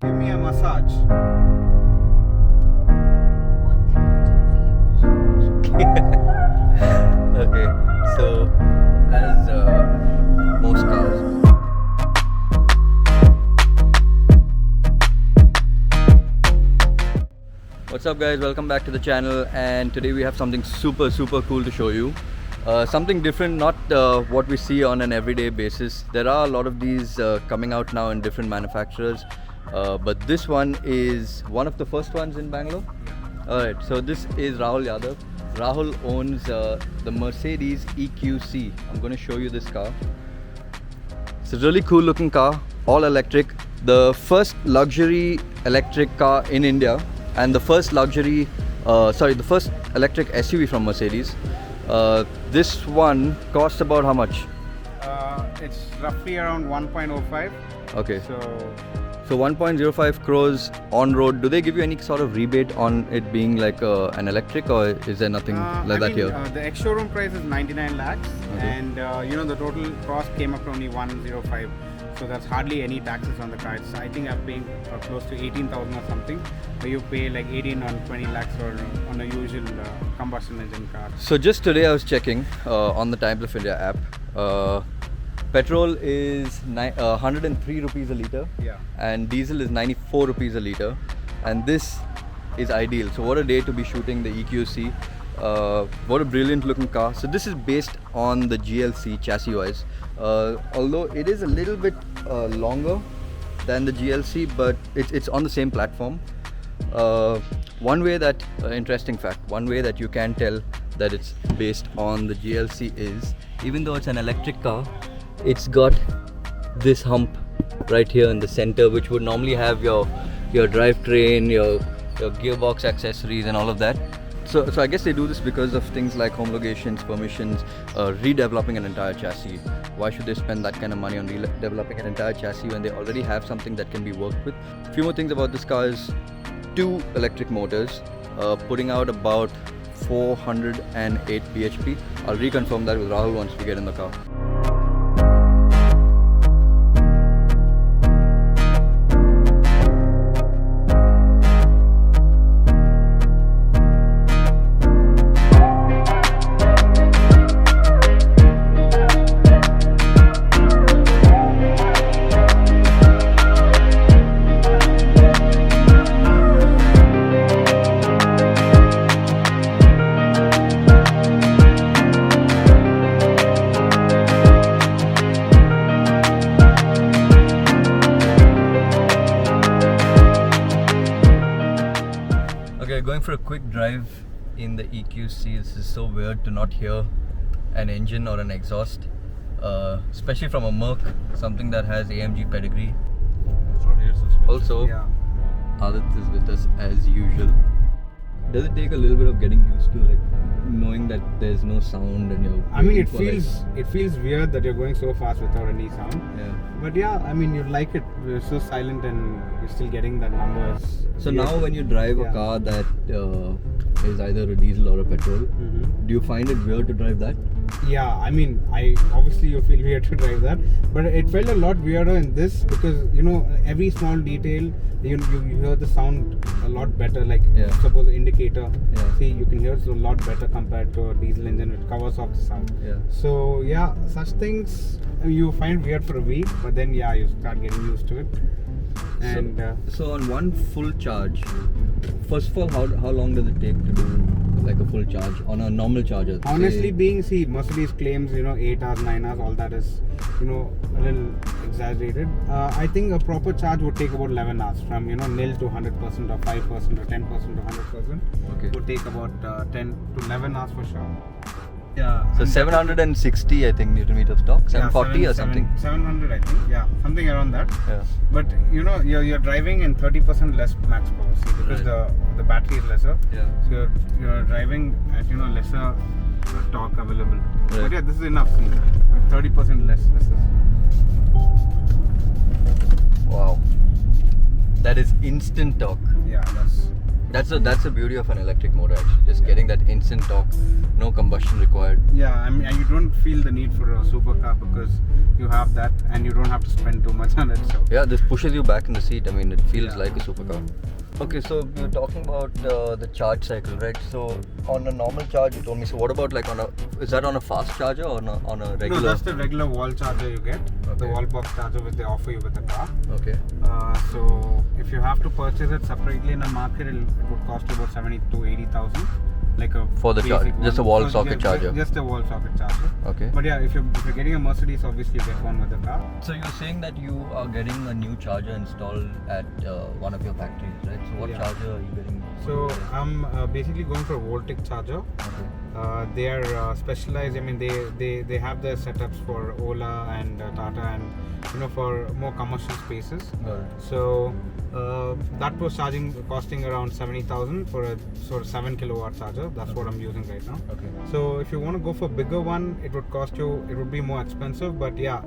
Give me a massage. Okay, so as most cars. What's up guys, welcome back to the channel, and today we have something super cool to show you. Something different, not what we see on an everyday basis. There are a lot of these coming out now in different manufacturers, but this one is one of the first ones in Bangalore. Alright, so this is Rahul Yadav. Rahul owns the Mercedes EQC. I'm going to show you this car. It's a really cool looking car, all electric. The first luxury electric car in India, and the first the first electric SUV from Mercedes. This one costs about how much? It's roughly around 1.05. Okay. So 1.05 crores on road. Do they give you any sort of rebate on it being like an electric, or is there nothing like that here? The ex-showroom price is 99 lakhs, Okay. and the total cost came up to only 105. So that's hardly any taxes on the car. I think I'm paying close to 18,000 or something, where you pay like 18 or 20 lakhs or on a usual combustion engine car. So just today I was checking on the Times of India app. Petrol is 103 rupees a litre, Yeah. and diesel is 94 rupees a litre, and this is ideal. So what a day to be shooting the EQC. What a brilliant looking car. So this is based on the GLC chassis wise, although it is a little bit longer than the GLC, but it's on the same platform. One way that interesting fact, one way that you can tell that it's based on the GLC is, even though it's an electric car, it's got this hump right here in the center, which would normally have your drivetrain, your gearbox accessories and all of that. So I guess they do this because of things like homologations, permissions, redeveloping an entire chassis. Why should they spend that kind of money on redeveloping an entire chassis when they already have something that can be worked with? A few more things about this car is 2 electric motors, putting out about 408 bhp. I'll reconfirm that with Rahul once we get in the car. Okay, going for a quick drive in the EQC. This is so weird to not hear an engine or an exhaust, especially from a Merc, something that has AMG pedigree. Also, Yeah. Adit is with us as usual. Does it take a little bit of getting used to, like, knowing that there's no sound and you're I mean, waiting it for, like- feels weird that you're going so fast without any sound. Yeah. But yeah, I mean, you like it. You're so silent and you're still getting the numbers. So now when you drive a Yeah. car that is either a diesel or a petrol, Mhm. do you find it weird to drive that? Yeah, I mean, obviously you feel weird to drive that, but it felt a lot weirder in this because every small detail you hear the sound a lot better. Like Yeah. suppose an indicator, Yeah. see, you can hear it a lot better compared to a diesel engine, which covers off the sound. Yeah. So yeah, such things you find weird for a week, but then yeah, you start getting used to it. And So on one full charge, first of all, how long does it take to do like a full charge on a normal charger? honestly, Say- Mercedes claims 8 hours, 9 hours, all that is a little exaggerated. I think a proper charge would take about 11 hours from nil to 100% or 5% or 10% to 100%. Okay. Would take about 10 to 11 hours for sure. Yeah. So and 760, I think, Newton meter of torque, 740 or something. 700, I think. Yeah, something around that. Yeah. But you're driving in 30% less max power, see, because Right. the battery is lesser. Yeah. So you're driving at lesser torque available. Right. But yeah, this is enough. With 30% less. This is. Wow. That is instant torque. Yeah, that's. That's the beauty of an electric motor actually. Just getting that instant torque, no combustion required. Yeah, I mean, and you don't feel the need for a supercar because you have that, and you don't have to spend too much on it. So Yeah, this pushes you back in the seat. I mean, it feels Yeah. like a supercar. Okay, so you're talking about the charge cycle, right? So on a normal charge, you told me. So what about like is that on a fast charger or on a regular? no, that's the regular wall charger you get, the Okay. wall box charger which they offer you with the car. Okay. So if you have to purchase it separately in the market, it would cost you about 70 to 80,000, like a For the charge, basic just one. a wall So socket charger. Just a wall socket charger. Okay. But yeah, if you're getting a Mercedes, obviously you get one with the car. So you're saying that you are getting a new charger installed at one of your factories, right? So what Yeah. charger are you getting? So I'm basically going for a Voltic charger. Okay. They are specialized. I mean, they have their setups for Ola and Tata, and for more commercial spaces. Got it. So that was costing around 70,000 for a sort of 7 kilowatt charger. That's what I'm using right now. Okay. So if you want to go for a bigger one, it would be more expensive. But yeah,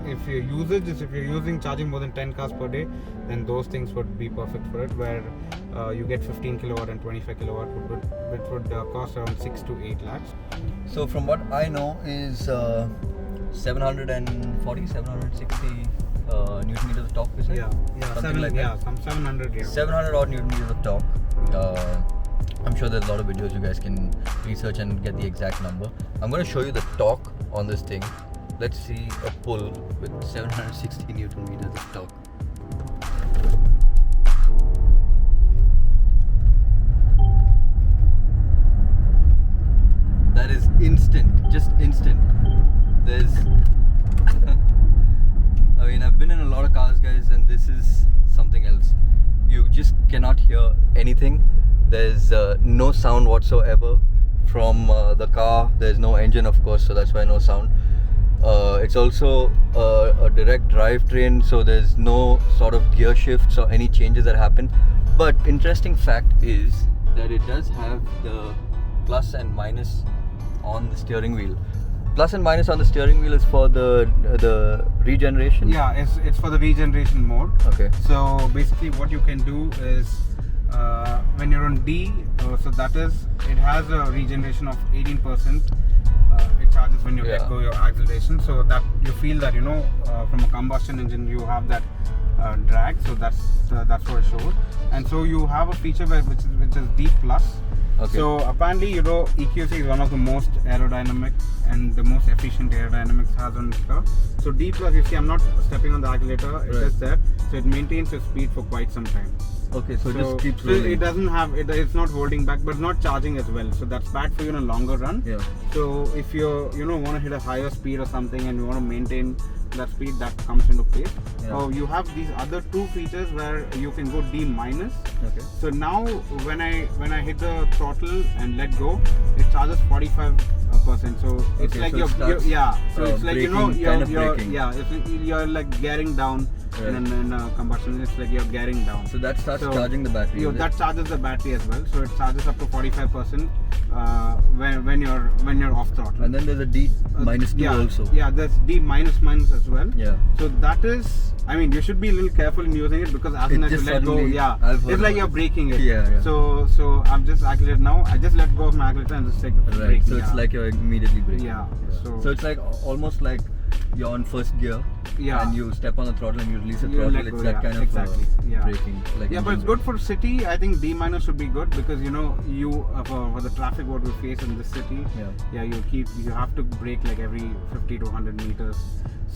if your usage is, if you're charging more than 10 cars per day, then those things would be perfect for it. Where you get 15 kilowatt and 25 kilowatt, which would cost around 6 to 8 lakhs. So from what I know is 740, 760 Newton meters of torque. You said? Something like that. Some 700. Yeah. 700 odd Newton meters of torque. I'm sure there's a lot of videos you guys can research and get the exact number. I'm going to show you the torque on this thing. Let's see a pull with 760 Newton meters of torque. That is instant, just instant. There's I mean, I've been in a lot of cars, guys, and this is something else. You just cannot hear anything. There's no sound whatsoever from the car. There's no engine, of course, so that's why no sound. It's also a direct drivetrain, so there's no sort of gear shifts or any changes that happen. But interesting fact is that it does have the plus and minus on the steering wheel. Plus and minus on the steering wheel is for the regeneration. Yeah, it's for the regeneration mode. Okay. So basically, what you can do is when you're on D, so that is, it has a regeneration of 18%. It charges when you let go your acceleration, so that you feel that from a combustion engine you have that drag. So that's what it shows. And so you have a feature which is D plus. Okay. So apparently, EQC is one of the most aerodynamic and the most efficient aerodynamics it has on the car. So D plus, you see, I'm not stepping on the accelerator. It is there, so it maintains the speed for quite some time. Okay, so it just keeps so rolling. it doesn't have it's not holding back, but not charging as well. So that's bad for you in a longer run. Yeah. So if you want to hit a higher speed or something and you want to maintain that speed, that comes into place. Yeah. So you have these other two features where you can go D minus. Okay. So now when I hit the throttle and let go, it charges 45%. So it's Okay, like so it starts, so it's like braking, kind of braking. you're like gearing down in a combustion. It's like you're gearing down. So that starts charging the battery. is it? That charges the battery as well. So it charges up to 45% when you're off throttle. And then there's a D minus 2 also. Yeah, there's D minus as well. Yeah. So that is, I mean, you should be a little careful in using it because as soon as you just let go, suddenly- I've heard it's like about you're it. braking it. Yeah. So I'm just accelerating now. I just let go of my accelerator and just take Right. braking. So it's like you're immediately braking. Yeah, so- So it's like almost like you're on first gear. Yeah. And you step on the throttle and you release the You throttle. let It's go, that yeah, kind of exactly, yeah. braking. Like Yeah, but it's good for city. I think D minus should be good because for the traffic what we face in this city. Yeah. You have to brake like every 50 to 100 meters.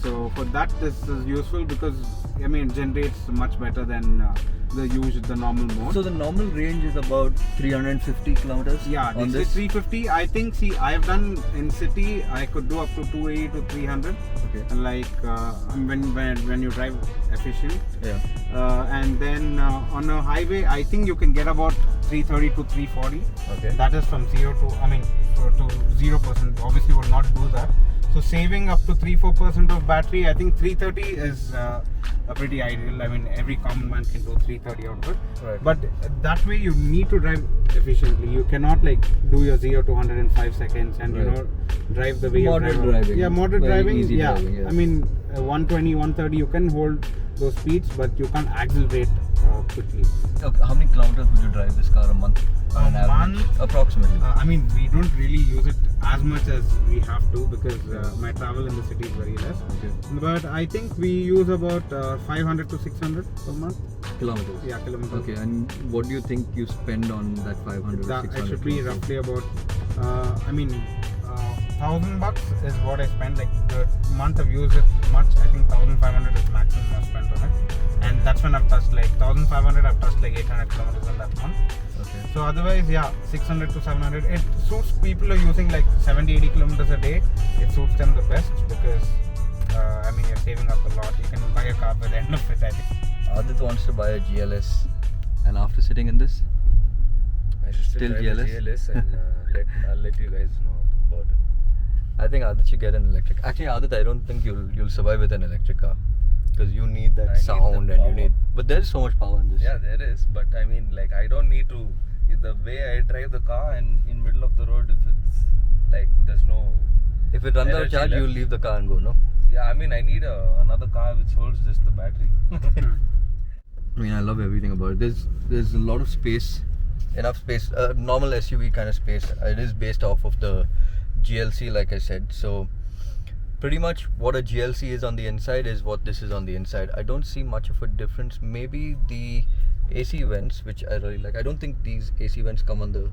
So for that, this is useful because I mean it generates much better than the normal mode. So the normal range is about 350 kilometers. Yeah, on this is this. 350. I think. See, I have done in city. I could do up to 280 to 300. Okay. Like when you drive efficient. Yeah. And then on a highway, I think you can get about 330 to 340. Okay. That is from 0 to 0%. Obviously, would not do that. So saving up to 3-4% of battery, I think 330 is a pretty ideal. I mean, every common man can do 330 output. Right. But that way, you need to drive efficiently. You cannot like do your 0 to 100 in 5 seconds and drive the way Moderate you drive. driving. Yeah, moderate Very driving. easy Yeah. driving, yeah. I mean, 120, 130, you can hold those speeds, but you can't accelerate quickly. Okay, how many kilometers would you drive this car a month? On A average? month? Approximately. I mean, we don't really use it as much as we have to because my travel in the city is very less. Okay. But I think we use about 500 to 600 per month. Kilometers. Yeah, kilometers. Okay, and what do you think you spend on that 500 or That 600? it should be kilometers? roughly about, $1,000 is what I spend. Like the month I've used it much. I think 1,500 is maximum I've spent on it, and that's when I've touched like 1,500. I've touched like 800 kilometers on that month. Okay. So otherwise, yeah, 600 to 700. It suits people who are using like 70, 80 kilometers a day. It suits them the best because you're saving up a lot. You can buy a car by the end of it, I think. Adit wants to buy a GLS, and after sitting in this, I should Still drive GLS? the GLS and I'll let you guys know about it. I think Adit should get an electric. Actually, Adit, I don't think you'll survive with an electric car because you need that I need the sound and you power. need. But there's so much power in this. Yeah, there is, but I mean, like, I don't need to. The way I drive the car and in middle of the road, if it's like there's no. If it runs out of Energy charge, left. you'll leave the car and go. No. Yeah, I mean, I need another car which holds just the battery. I mean, I love everything about it. There's a lot of space, enough space, normal SUV kind of space. It is based off of the GLC, like I said. So pretty much what a GLC is on the inside is what this is on the inside. I don't see much of a difference. Maybe the AC vents, which I really like. I don't think these AC vents come on the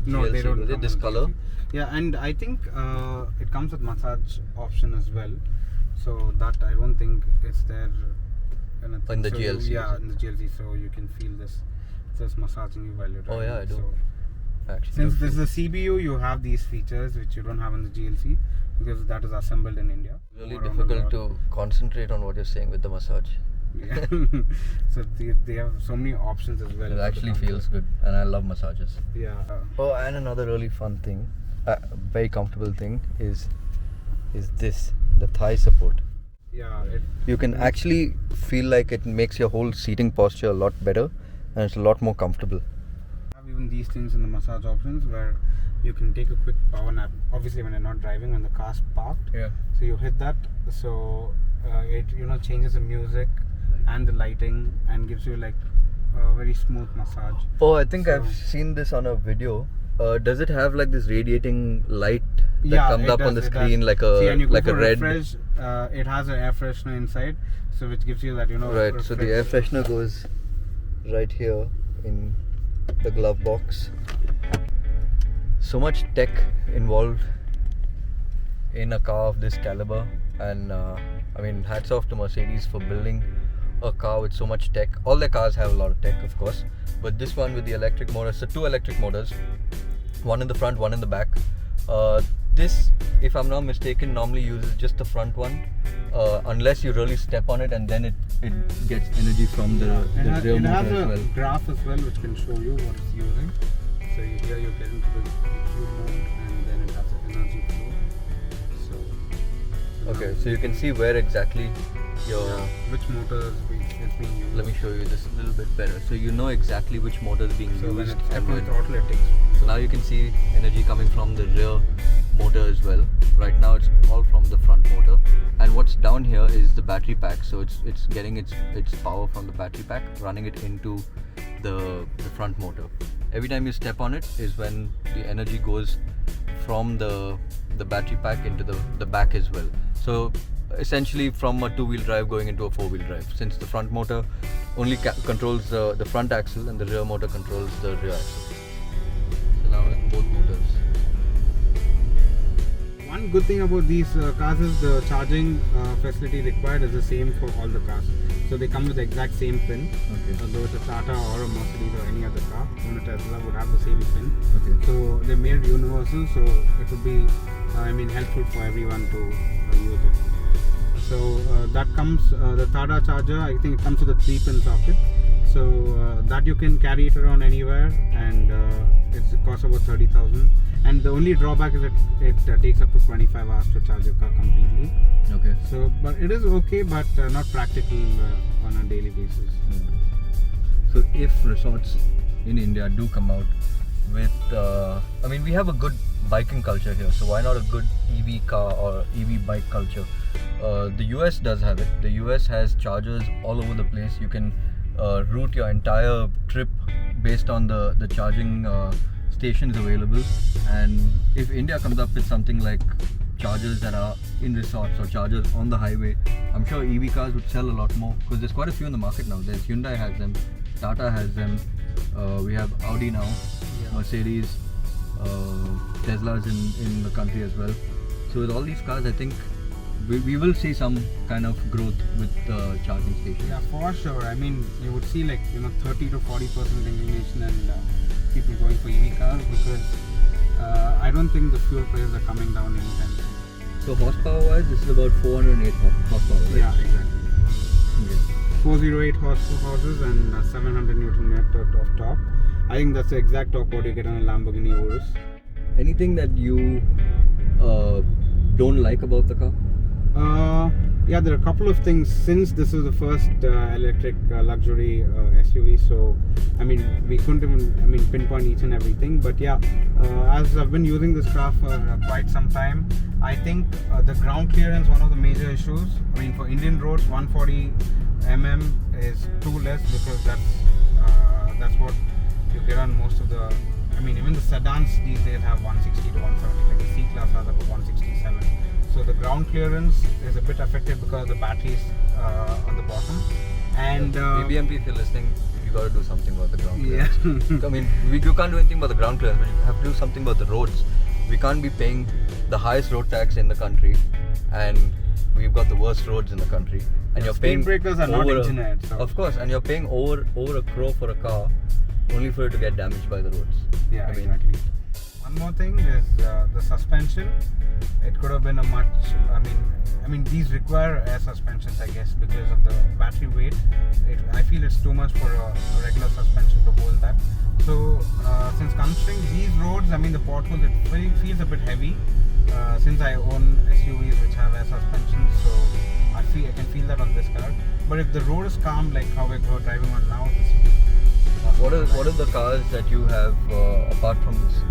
No, GLC, they don't. do they? come This on color. GLC. Yeah, and I think it comes with massage option as well. So that I don't think it's there. In the So GLC, yeah, is it? in the GLC, so you can feel this. Just massaging you while you're Oh, driving. yeah, I do. So Actually, since this is a CBU, you have these features which you don't have in the GLC because that is assembled in India. really More on the difficult lot. to concentrate on what you're saying with the massage. Yeah. So they have so many options as well. It for the actually comfort. feels good, and I love massages. Yeah. Oh, and another really fun thing, very comfortable thing is this, the thigh support. Yeah. You can actually feel like it makes your whole seating posture a lot better, and it's a lot more comfortable. Have even these things in the massage options where you can take a quick power nap. Obviously, when you're not driving, when the car's parked, Yeah. so you hit that. So it changes the music and the lighting and gives you like a very smooth massage. Oh, I think I've So- seen this on a video. Does it have like this radiating light that Yeah, comes it up on does, the it screen does. like See, and you a go like a for red? refresh, it has an air freshener inside, so which gives you that Right. So the air refresh. freshener goes right here in the glove box. So much tech involved in a car of this caliber, and I mean, hats off to Mercedes for building a car with so much tech. All their cars have a lot of tech, of course, but this one with the electric motors, so 2 electric motors, one in the front, one in the back. This, if I'm not mistaken, normally uses just the front one, unless you really step on it, and then it gets energy from the rear It motor has as a well. graph as well, which can show you what it's using. So here you get into the EQ mode, and then it has the energy flow. So Okay, so you can see where exactly your. which motor is being used. Let me show you this a little bit better. So you know exactly which motor is being So when used. it's and step on when- throttle, it takes. So now you can see energy coming from the rear motor as well. Right now it's all from the front motor, and what's down here is the battery pack. So it's getting its power from the battery pack, running it into the front motor. Every time you step on it is when the energy goes from the battery pack into the back as well. So essentially from a 2-wheel drive going into a 4-wheel drive, since the front motor only controls the front axle and the rear motor controls the rear axle. So now with both motors. One good thing about these cars is the charging facility required is the same for all the cars. So they come with the exact same pin. Okay. Although it's a Tata or a Mercedes or any other car, even a Tesla would have the same pin. Okay. So they made it universal, so it would be, helpful for everyone to use it. So that comes, the Tata charger, I think it comes with a 3-pin socket. So that you can carry it around anywhere, and it costs about 30,000. And the only drawback is that it takes up to 25 hours to charge your car completely. Okay. So, but it is okay, but not practical on a daily basis. So if resorts in India do come out with, we have a good biking culture here, so why not a good EV car or EV bike culture? The US does have it. The US has chargers all over the place. You can route your entire trip based on the charging stations available. And if India comes up with something like chargers that are in resorts or chargers on the highway, I'm sure EV cars would sell a lot more, because there's quite a few in the market now. There's Hyundai has them, Tata has them, we have Audi now, Mercedes, Tesla's in the country as well. So with all these cars, I think we will see some kind of growth with charging stations. Yeah, for sure. I mean, you would see 30 to 40% inclination and people going for EV cars, because I don't think the fuel prices are coming down anytime soon. So horsepower wise, this is about 408 horsepower, right? Yeah, exactly. Okay. 408 horses and 700 Newton meters of torque. I think that's the exact torque what you get on a Lamborghini Urus. Anything that you don't like about the car? Yeah, there are a couple of things. Since this is the first electric luxury SUV, so I mean, we couldn't even pinpoint each and everything. But yeah, as I've been using this car for quite some time, I think the ground clearance, one of the major issues. I mean, for Indian roads, 140 mm is too less, because that's what you get on most of the. I mean, even the sedans these days have 160 to 170. Like the C-Class has about 167. So the ground clearance is a bit affected because of the batteries on the bottom. And BBMP, if you're listening, you got to do something about the ground clearance. yeah. I mean, you can't do anything about the ground clearance, but you have to do something about the roads. We can't be paying the highest road tax in the country, and we've got the worst roads in the country. And you're Speed paying breakers are not engineered. So. Of course, and you're paying over a crore for a car, only for it to get damaged by the roads. Yeah, I mean, exactly. One more thing is the suspension. It could have been a much. I mean, these require air suspensions, I guess, because of the battery weight. I feel it's too much for a regular suspension to hold that. So, since considering these roads, I mean, the potholes, it feels a bit heavy. Since I own SUVs which have air suspension, so I can feel that on this car. But if the road is calm, like how we're driving on now, this feels. what are the cars that you have apart from this?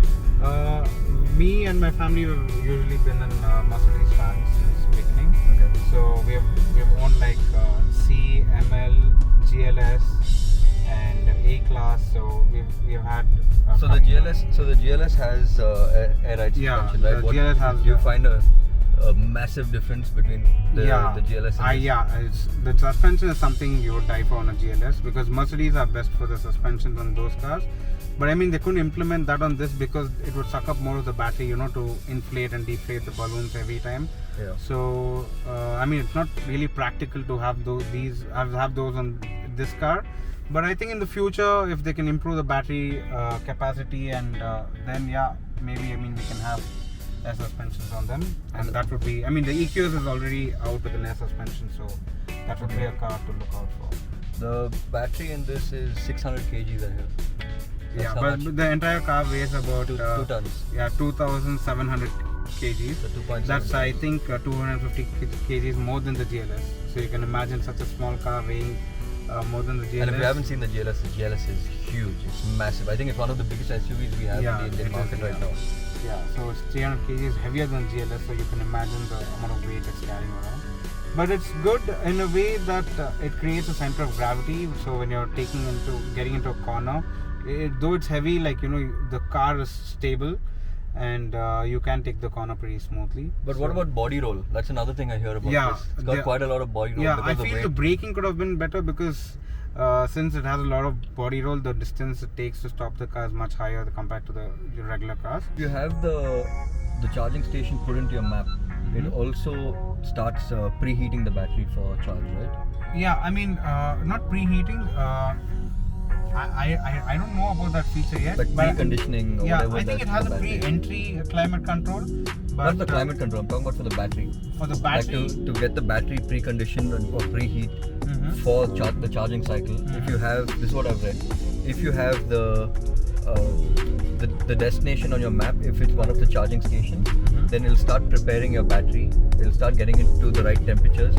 Me and my family have usually been in Mercedes fans since the beginning. Okay. So we have owned like C, ML, GLS, and A-Class. So we've had. So the GLS has air ride Yeah, suspension, right? the GLS has Do you the- find a massive difference between the GLS and this? The suspension is something you would die for on a GLS, because Mercedes are best for the suspensions on those cars. But I mean, they couldn't implement that on this because it would suck up more of the battery, to inflate and deflate the balloons every time. Yeah. So I mean, it's not really practical to have have those on this car. But I think in the future, if they can improve the battery capacity, and then maybe we can have air suspensions on them, and that would be. I mean, the EQS is already out with an air suspension, so that would be a car to look out for. The battery in this is 600 kgs, I hear. That's Yeah, how but much? the entire car weighs about 2 tons. Yeah, 2,700 kgs. So 2.7. That's I think 250 kgs more than the GLS. So you can imagine such a small car weighing more than the GLS. And if you haven't seen the GLS is huge. It's massive. I think it's one of the biggest SUVs we have in the Indian market right now. Yeah, so it's 300 kgs heavier than GLS, so you can imagine the amount of weight it's carrying around. But it's good in a way that it creates a center of gravity. So when you're getting into a corner, though it's heavy, the car is stable, and you can take the corner pretty smoothly. But what about body roll? That's another thing I hear about this. It's got the- quite a lot of body roll Yeah, because I of the feel weight. the braking could have been better, because since it has a lot of body roll, the distance it takes to stop the car is much higher compared to the regular cars. If you have the charging station put into your map, it also starts preheating the battery for charge, right? Yeah, I mean, not preheating. I don't know about that feature yet. Like but preconditioning or yeah, whatever. I think it has a pre-entry climate control. But Not the climate control, I'm talking about for the battery. for the Like battery. to get the battery preconditioned or preheat Mhm. for the charging cycle. If you have, this is what I've read, if you have the destination on your map, if it's one of the charging stations, then it'll start preparing your battery. It'll start getting it to the right temperatures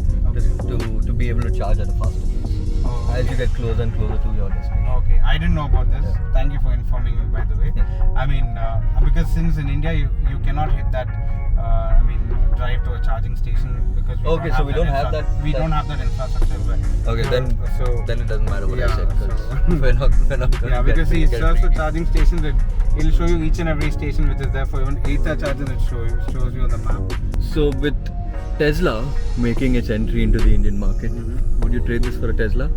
to be able to charge at a faster pace. Oh, as you get closer and closer to your destination. Okay, I didn't know about this. Yeah. Thank you for informing me, by the way. I mean, because since in India you cannot hit that, drive to a charging station because Okay, so we don't have that- We that- don't have that infrastructure. Okay, then it doesn't matter what I Yeah, said because so- we're not going to Yeah, because see, it serves for charging stations. It'll show you each and every station which is there for even Ather chargers. It shows you on the map. So with Tesla making its entry into the Indian market, would you trade this for a Tesla?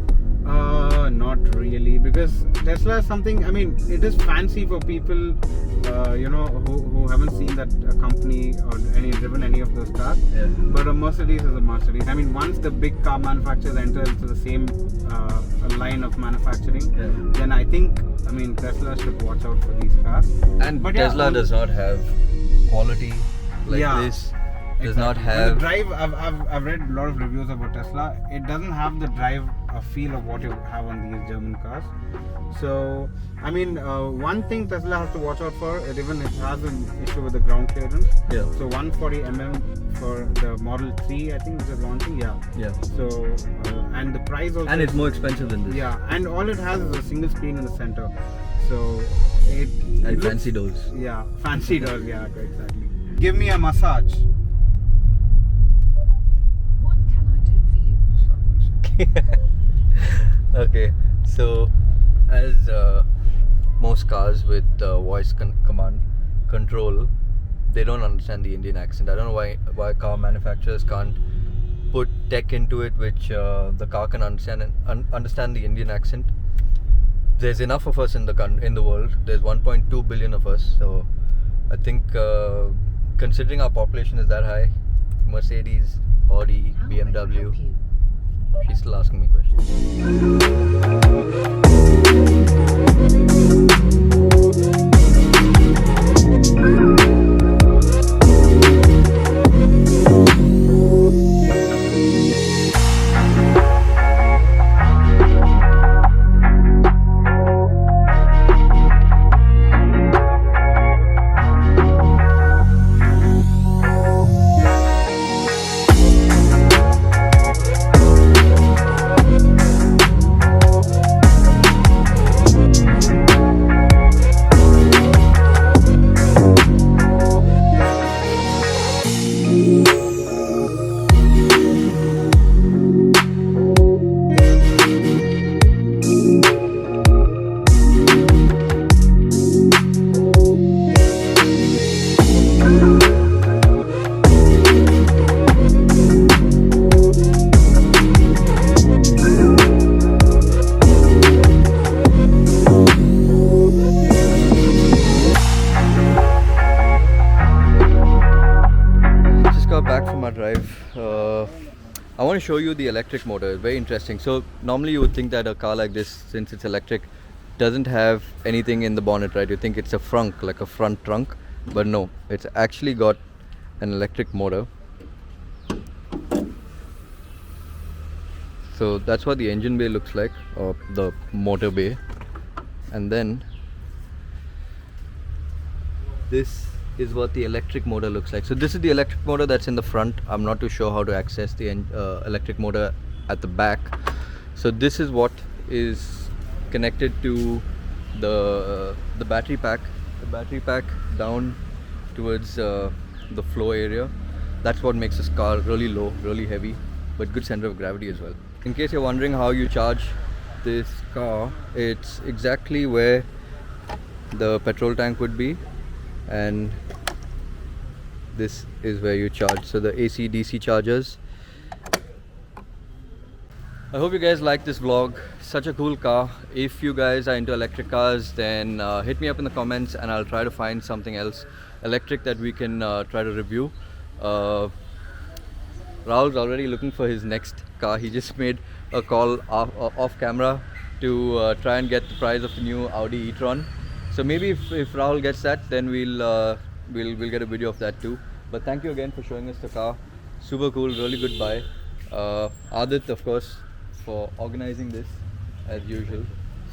Not really, because Tesla is something. I mean, it is fancy for people, who haven't seen that company or driven any of those cars. Yeah. But a Mercedes is a Mercedes. I mean, once the big car manufacturers enter into the same line of manufacturing, Yeah. then I think, Tesla should watch out for these cars. And But yeah, Tesla does not have quality like Yeah. this. Does not Exactly. have. the drive. I've read a lot of reviews about Tesla. It doesn't have the drive feel of what you have on these German cars. So one thing Tesla has to watch out for. It has an issue with the ground clearance. Yeah. So 140 mm for the Model 3, I think, which is launching. Yeah. Yeah. So and the price also. And it's more expensive than this. Yeah, and all it has is a single screen in the center. So it. And looks- fancy doors. Yeah, fancy doors. Yeah, exactly. Give me a massage. What can I do for you? Okay, so as most cars with voice command control, they don't understand the Indian accent. I don't know why car manufacturers can't put tech into it which the car can understand and understand the Indian accent. There's enough of us in the world. There's 1.2 billion of us, so I think considering our population is that high, Mercedes, Audi, How may I BMW. help you? She's still asking me questions. Just got back from our drive. I want to show you the electric motor. It's very interesting. So normally you would think that a car like this, since it's electric, doesn't have anything in the bonnet, right? You think it's a frunk, like a front trunk, but no, it's actually got an electric motor. So that's what the engine bay looks like, or the motor bay. And then this is what the electric motor looks like. So this is the electric motor that's in the front. I'm not too sure how to access the electric motor at the back. So this is what is connected to the battery pack. The battery pack down towards the floor area. That's what makes this car really low, really heavy, but good center of gravity as well. In case you're wondering how you charge this car, it's exactly where the petrol tank would be, and this is where you charge. So the AC DC chargers. I hope you guys like this vlog. Such a cool car. If you guys are into electric cars, then hit me up in the comments and I'll try to find something else electric that we can try to review. Rahul's already looking for his next car. He just made a call off camera to try and get the price of the new Audi e-tron. So maybe if Rahul gets that, then we'll get a video of that too. But thank you again for showing us the car. Super cool, really good buy. Adit, of course, for organizing this as usual.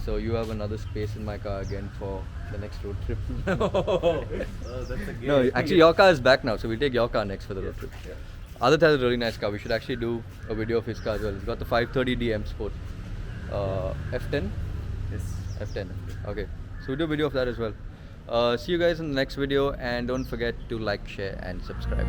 So you have another space in my car again for the next road trip. That's a game. No, actually your car is back now, so we'll take your car next for the road trip. Adit has a really nice car. We should actually do a video of his car as well. He's got the 530D M Sport. F10. Yes. F10. Okay. So we do a video of that as well. See you guys in the next video, and don't forget to like, share, and subscribe.